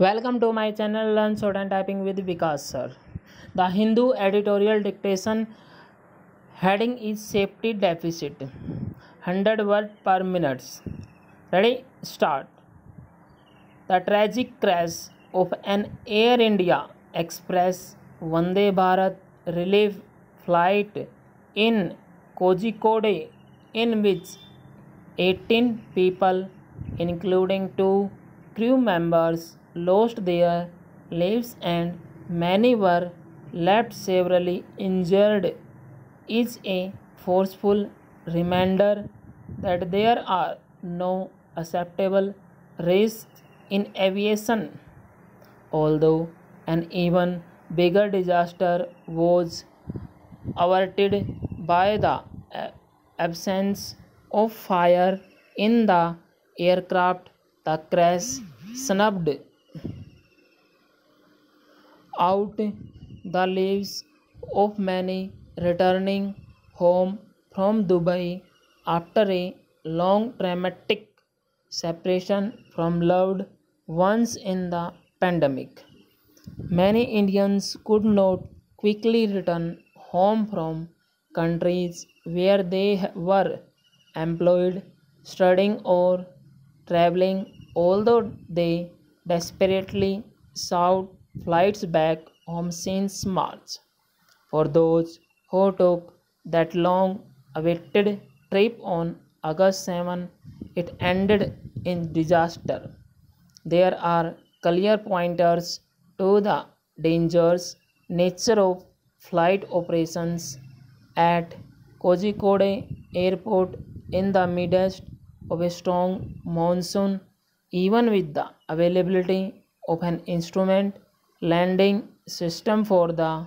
Welcome to my channel Learn Short and Typing with Vikas sir. The Hindu editorial dictation heading is safety deficit. 100 words per minute. Ready? Start. The tragic crash of an Air India Express Vande Bharat relief flight in Kozhikode, in which 18 people, including two crew members, lost their lives and many were left severely injured, is a forceful reminder that there are no acceptable risks in aviation. Although an even bigger disaster was averted by the absence of fire in the aircraft, the crash snuffed out the lives of many returning home from Dubai after a long traumatic separation from loved ones in the pandemic. Many Indians could not quickly return home from countries where they were employed, studying, or traveling, although they desperately sought flights back home since March. For those who took that long awaited trip on August 7, it ended in disaster. There are clear pointers to the dangerous nature of flight operations at Kozhikode Airport in the midst of a strong monsoon, even with the availability of an instrument landing system for the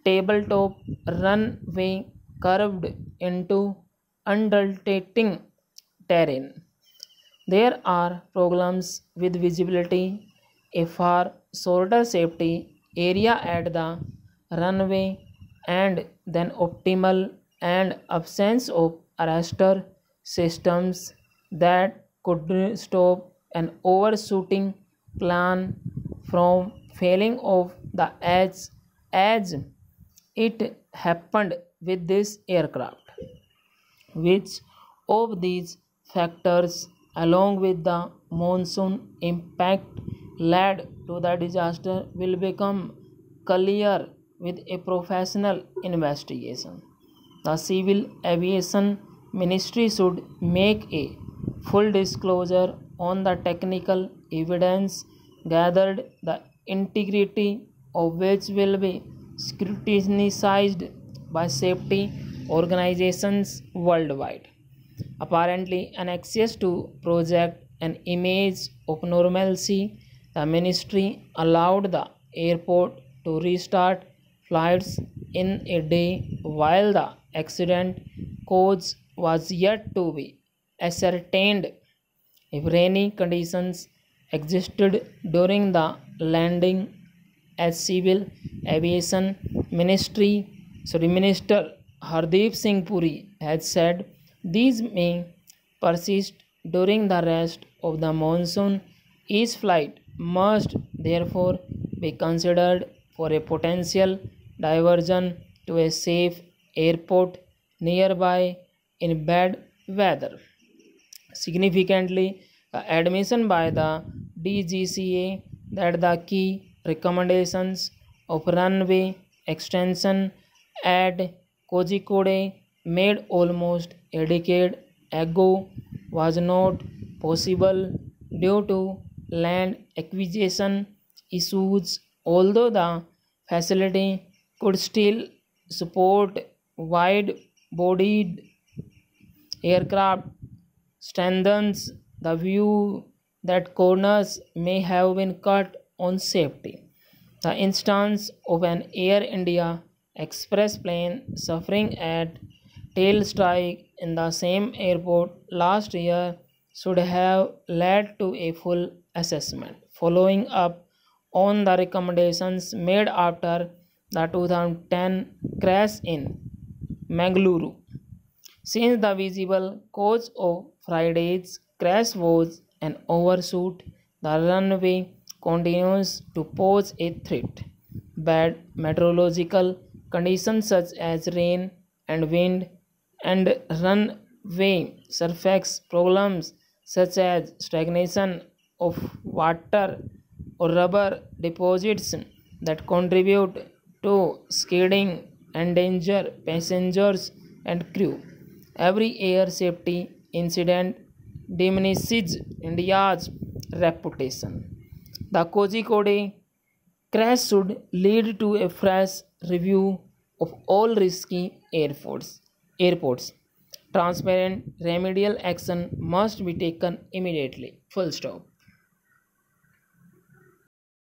tabletop runway curved into undulating terrain. There are problems with visibility, a far shorter safety area at the runway, and then optimal and absence of arrestor systems that could stop an overshooting plan from failing off the edge as it happened with this aircraft. Which of these factors, along with the monsoon impact, led to the disaster will become clear with a professional investigation. The Civil Aviation Ministry should make a full disclosure on the technical evidence gathered, the integrity of which will be scrutinized by safety organizations worldwide. Apparently, an access to project an image of normalcy, the ministry allowed the airport to restart flights in a day while the accident cause was yet to be ascertained. If rainy conditions existed during the landing, as Civil Aviation Minister Hardeep Singh Puri has said, these may persist during the rest of the monsoon. Each flight must therefore be considered for a potential diversion to a safe airport nearby in bad weather. Significantly, admission by the DGCA that the key recommendations of runway extension at Kozhikode made almost a decade ago was not possible due to land acquisition issues, although the facility could still support wide bodied aircraft, strengthens the view that corners may have been cut on safety. The instance of an Air India Express plane suffering at tail strike in the same airport last year should have led to a full assessment, following up on the recommendations made after the 2010 crash in Mangaluru. Since the visible cause of Friday's crash was an overshoot, the runway continues to pose a threat. Bad meteorological conditions such as rain and wind and runway surface problems such as stagnation of water or rubber deposits that contribute to skidding endanger passengers and crew. Every air safety incident diminishes India's reputation. The Kozhikode crash should lead to a fresh review of all risky airports. Transparent remedial action must be taken immediately. Full stop.